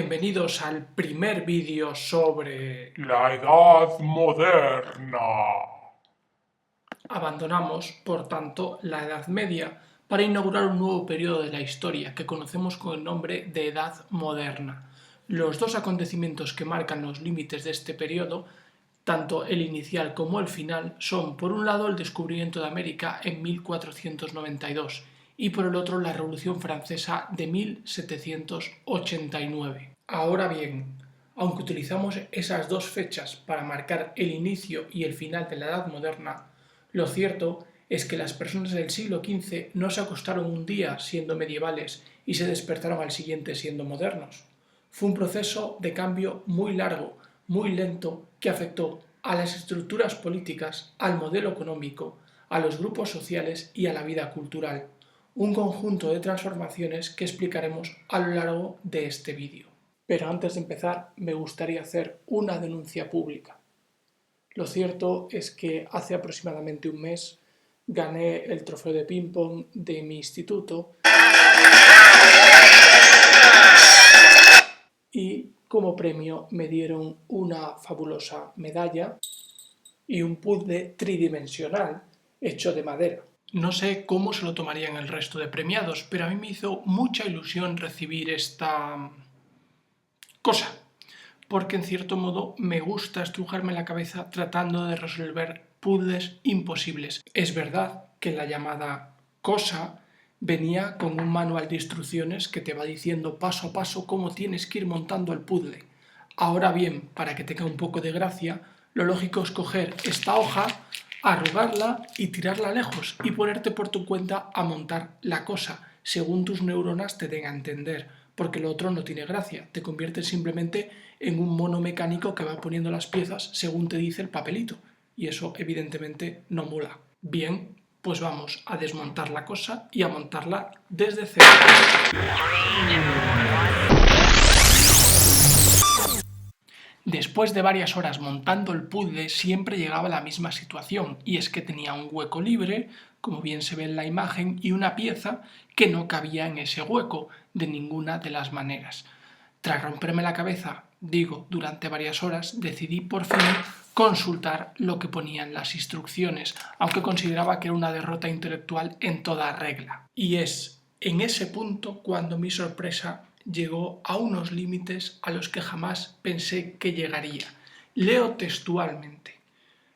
Bienvenidos al primer vídeo sobre la Edad Moderna. Abandonamos, por tanto, la Edad Media para inaugurar un nuevo periodo de la historia que conocemos con el nombre de Edad Moderna. Los dos acontecimientos que marcan los límites de este periodo, tanto el inicial como el final, son por un lado el descubrimiento de América en 1492 y por el otro la Revolución Francesa de 1789. Ahora bien, aunque utilizamos esas dos fechas para marcar el inicio y el final de la Edad Moderna, lo cierto es que las personas del siglo XV no se acostaron un día siendo medievales y se despertaron al siguiente siendo modernos. Fue un proceso de cambio muy largo, muy lento, que afectó a las estructuras políticas, al modelo económico, a los grupos sociales y a la vida cultural. Un conjunto de transformaciones que explicaremos a lo largo de este vídeo. Pero antes de empezar, me gustaría hacer una denuncia pública. Lo cierto es que hace aproximadamente un mes gané el trofeo de ping-pong de mi instituto y como premio me dieron una fabulosa medalla y un puzzle tridimensional hecho de madera. No sé cómo se lo tomarían el resto de premiados, pero a mí me hizo mucha ilusión recibir esta cosa, porque en cierto modo me gusta estrujarme la cabeza tratando de resolver puzzles imposibles. Es verdad que la llamada cosa venía con un manual de instrucciones que te va diciendo paso a paso cómo tienes que ir montando el puzzle. Ahora bien, para que tenga un poco de gracia, lo lógico es coger esta hoja, arrugarla y tirarla lejos y ponerte por tu cuenta a montar la cosa, según tus neuronas te den a entender, porque lo otro no tiene gracia, te conviertes simplemente en un mono mecánico que va poniendo las piezas según te dice el papelito, y eso evidentemente no mola. Bien, pues vamos a desmontar la cosa y a montarla desde cero. Después de varias horas montando el puzzle siempre llegaba a la misma situación, y es que tenía un hueco libre, como bien se ve en la imagen, y una pieza que no cabía en ese hueco de ninguna de las maneras. Tras romperme la cabeza, durante varias horas, decidí por fin consultar lo que ponían las instrucciones, aunque consideraba que era una derrota intelectual en toda regla. Y es en ese punto cuando mi sorpresa llegó a unos límites a los que jamás pensé que llegaría. Leo textualmente: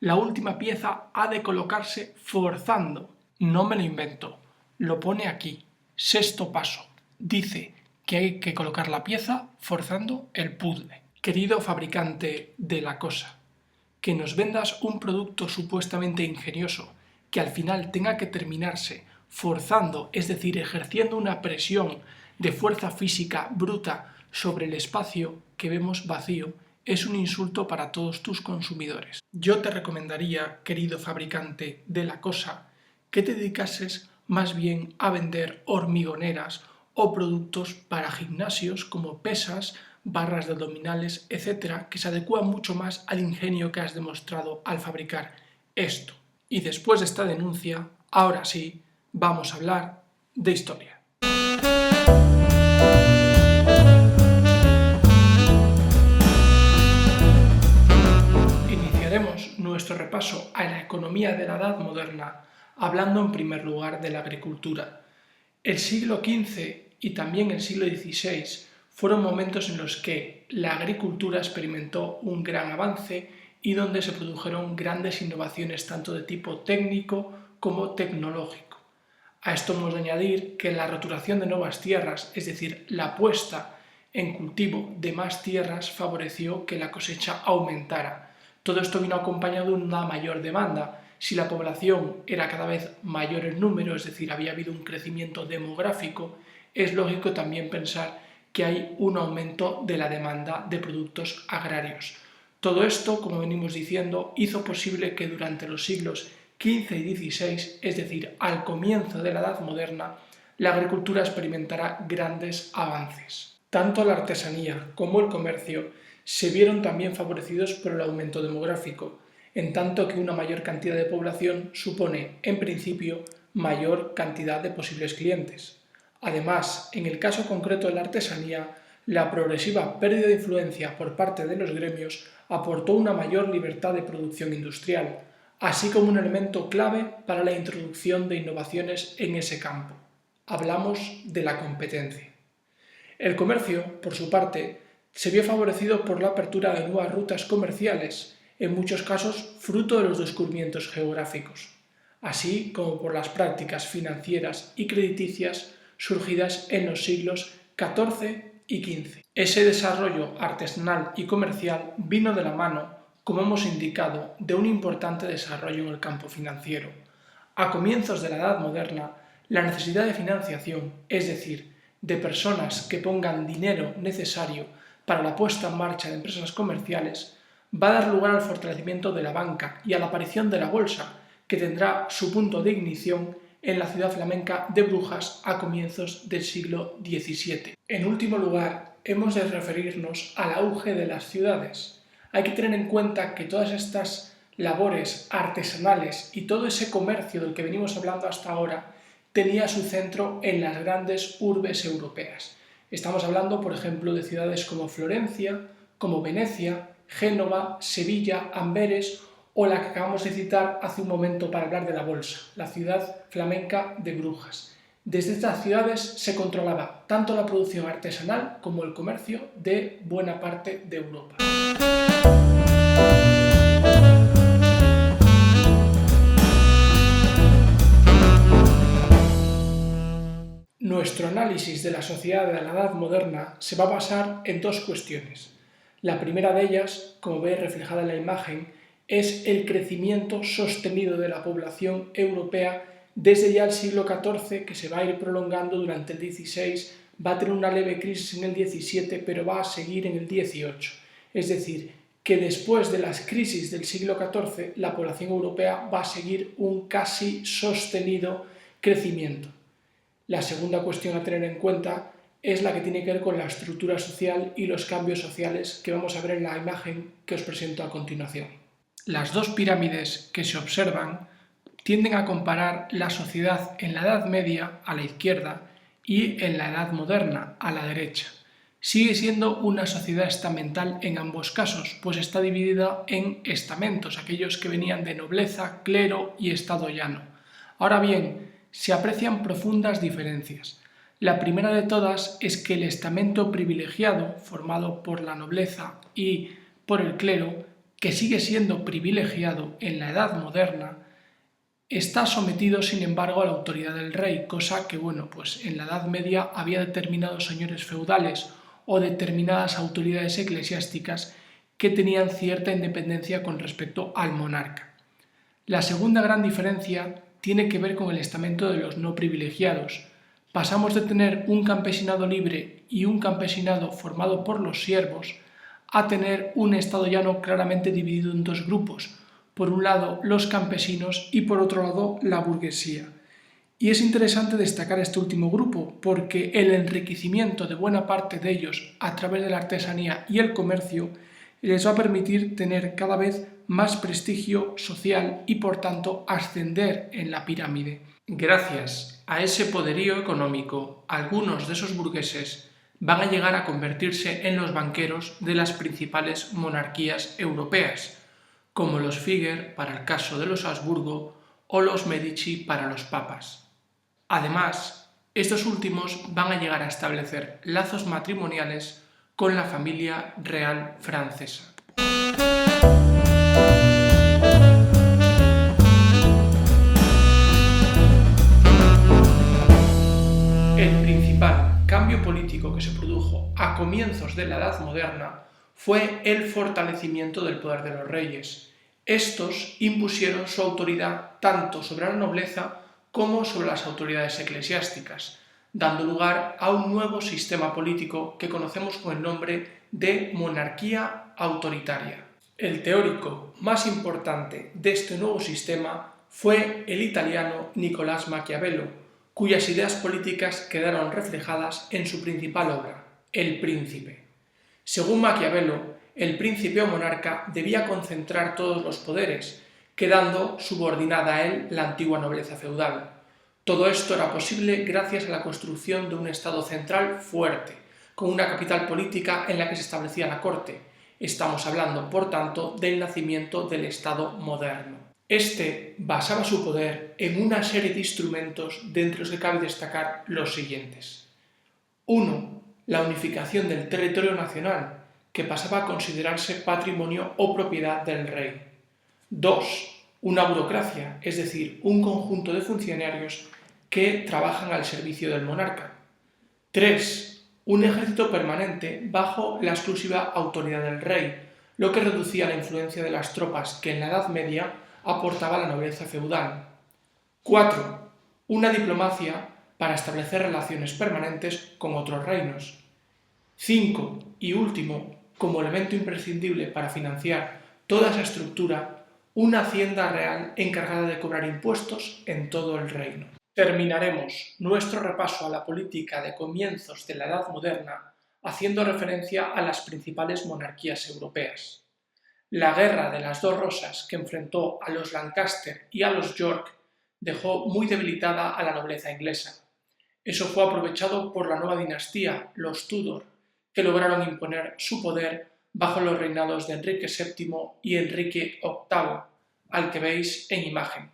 la última pieza ha de colocarse forzando. No me lo invento, lo pone aquí. Sexto paso. Dice que hay que colocar la pieza forzando el puzzle. Querido fabricante de la cosa, que nos vendas un producto supuestamente ingenioso que al final tenga que terminarse forzando, es decir, ejerciendo una presión de fuerza física bruta sobre el espacio que vemos vacío, es un insulto para todos tus consumidores. Yo te recomendaría, querido fabricante de la cosa, que te dedicases más bien a vender hormigoneras o productos para gimnasios como pesas, barras de abdominales, etc., que se adecúan mucho más al ingenio que has demostrado al fabricar esto. Y después de esta denuncia, ahora sí, vamos a hablar de historia. Iniciaremos nuestro repaso a la economía de la Edad Moderna hablando en primer lugar de la agricultura. El siglo XV y también el siglo XVI fueron momentos en los que la agricultura experimentó un gran avance y donde se produjeron grandes innovaciones tanto de tipo técnico como tecnológico. A esto hemos de añadir que la roturación de nuevas tierras, es decir, la puesta en cultivo de más tierras, favoreció que la cosecha aumentara. Todo esto vino acompañado de una mayor demanda. Si la población era cada vez mayor en número, es decir, había habido un crecimiento demográfico, es lógico también pensar que hay un aumento de la demanda de productos agrarios. Todo esto, como venimos diciendo, hizo posible que durante los siglos XV y XVI, es decir, al comienzo de la Edad Moderna, la agricultura experimentara grandes avances. Tanto la artesanía como el comercio se vieron también favorecidos por el aumento demográfico, en tanto que una mayor cantidad de población supone, en principio, mayor cantidad de posibles clientes. Además, en el caso concreto de la artesanía, La progresiva pérdida de influencia por parte de los gremios aportó una mayor libertad de producción industrial, así como un elemento clave para la introducción de innovaciones en ese campo. Hablamos de la competencia. El comercio, por su parte, se vio favorecido por la apertura de nuevas rutas comerciales, en muchos casos fruto de los descubrimientos geográficos, así como por las prácticas financieras y crediticias surgidas en los siglos XIV y XV. Ese desarrollo artesanal y comercial vino de la mano, como hemos indicado, de un importante desarrollo en el campo financiero. A comienzos de la Edad Moderna, la necesidad de financiación, es decir, de personas que pongan dinero necesario para la puesta en marcha de empresas comerciales, va a dar lugar al fortalecimiento de la banca y a la aparición de la bolsa, que tendrá su punto de ignición en la ciudad flamenca de Brujas a comienzos del siglo XVII. En último lugar, hemos de referirnos al auge de las ciudades. Hay que tener en cuenta que todas estas labores artesanales y todo ese comercio del que venimos hablando hasta ahora tenía su centro en las grandes urbes europeas. Estamos hablando, por ejemplo, de ciudades como Florencia, como Venecia, Génova, Sevilla, Amberes o la que acabamos de citar hace un momento para hablar de la bolsa, la ciudad flamenca de Brujas. Desde estas ciudades se controlaba tanto la producción artesanal como el comercio de buena parte de Europa. Nuestro análisis de la sociedad de la Edad Moderna se va a basar en dos cuestiones. La primera de ellas, como veis reflejada en la imagen, es el crecimiento sostenido de la población europea desde ya el siglo XIV, que se va a ir prolongando durante el XVI, va a tener una leve crisis en el XVII, pero va a seguir en el XVIII. Es decir, que después de las crisis del siglo XIV, la población europea va a seguir un casi sostenido crecimiento. La segunda cuestión a tener en cuenta es la que tiene que ver con la estructura social y los cambios sociales que vamos a ver en la imagen que os presento a continuación. Las dos pirámides que se observan tienden a comparar la sociedad en la Edad Media a la izquierda y en la Edad Moderna a la derecha. Sigue siendo una sociedad estamental en ambos casos, pues está dividida en estamentos, aquellos que venían de nobleza, clero y estado llano. Ahora bien, se aprecian profundas diferencias. La primera de todas es que el estamento privilegiado, formado por la nobleza y por el clero, que sigue siendo privilegiado en la Edad Moderna, está sometido, sin embargo, a la autoridad del rey, cosa que, pues en la Edad Media había determinados señores feudales o determinadas autoridades eclesiásticas que tenían cierta independencia con respecto al monarca. La segunda gran diferencia tiene que ver con el estamento de los no privilegiados. Pasamos de tener un campesinado libre y un campesinado formado por los siervos a tener un estado llano claramente dividido en dos grupos, por un lado los campesinos y por otro lado la burguesía. Y es interesante destacar este último grupo porque el enriquecimiento de buena parte de ellos a través de la artesanía y el comercio les va a permitir tener cada vez más prestigio social y por tanto ascender en la pirámide. Gracias a ese poderío económico, algunos de esos burgueses van a llegar a convertirse en los banqueros de las principales monarquías europeas, como los Figuer para el caso de los Habsburgo o los Medici para los papas. Además, estos últimos van a llegar a establecer lazos matrimoniales con la familia real francesa. El principal cambio político que se produjo a comienzos de la Edad Moderna fue el fortalecimiento del poder de los reyes. Estos impusieron su autoridad tanto sobre la nobleza como sobre las autoridades eclesiásticas, dando lugar a un nuevo sistema político que conocemos con el nombre de monarquía autoritaria. El teórico más importante de este nuevo sistema fue el italiano Nicolás Maquiavelo, cuyas ideas políticas quedaron reflejadas en su principal obra, El Príncipe. Según Maquiavelo, el príncipe o monarca debía concentrar todos los poderes, quedando subordinada a él la antigua nobleza feudal. Todo esto era posible gracias a la construcción de un Estado central fuerte, con una capital política en la que se establecía la corte. Estamos hablando, por tanto, del nacimiento del Estado moderno. Este basaba su poder en una serie de instrumentos de entre los que cabe destacar los siguientes. 1. La unificación del territorio nacional, que pasaba a considerarse patrimonio o propiedad del rey. 2. Una burocracia, es decir, un conjunto de funcionarios que trabajan al servicio del monarca. 3. Un ejército permanente bajo la exclusiva autoridad del rey, lo que reducía la influencia de las tropas que en la Edad Media aportaba la nobleza feudal. 4. Una diplomacia para establecer relaciones permanentes con otros reinos. 5. Y último, como elemento imprescindible para financiar toda esa estructura, una hacienda real encargada de cobrar impuestos en todo el reino. Terminaremos nuestro repaso a la política de comienzos de la Edad Moderna haciendo referencia a las principales monarquías europeas. La Guerra de las Dos Rosas, que enfrentó a los Lancaster y a los York, dejó muy debilitada a la nobleza inglesa. Eso fue aprovechado por la nueva dinastía, los Tudor, que lograron imponer su poder bajo los reinados de Enrique VII y Enrique VIII, al que veis en imagen.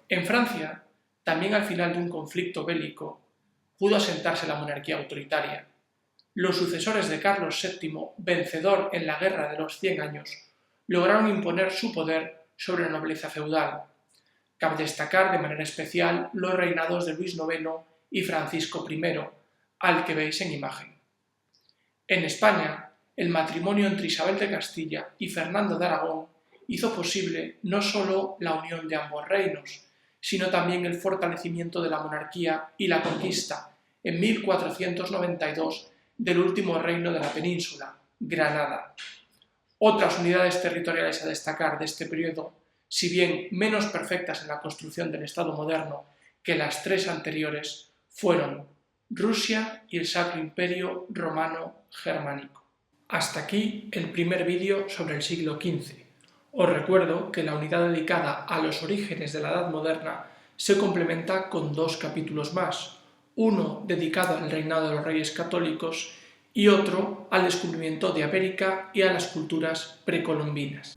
En Francia, también al final de un conflicto bélico, pudo asentarse la monarquía autoritaria. Los sucesores de Carlos VII, vencedor en la Guerra de los 100 años, lograron imponer su poder sobre la nobleza feudal. Cabe destacar de manera especial los reinados de Luis IX y Francisco I, al que veis en imagen. En España, el matrimonio entre Isabel de Castilla y Fernando de Aragón hizo posible no solo la unión de ambos reinos, sino también el fortalecimiento de la monarquía y la conquista, en 1492, del último reino de la península, Granada. Otras unidades territoriales a destacar de este periodo, si bien menos perfectas en la construcción del Estado moderno que las tres anteriores, fueron Rusia y el Sacro Imperio Romano Germánico. Hasta aquí el primer vídeo sobre el siglo XV. Os recuerdo que la unidad dedicada a los orígenes de la Edad Moderna se complementa con dos capítulos más, uno dedicado al reinado de los reyes católicos y otro al descubrimiento de América y a las culturas precolombinas.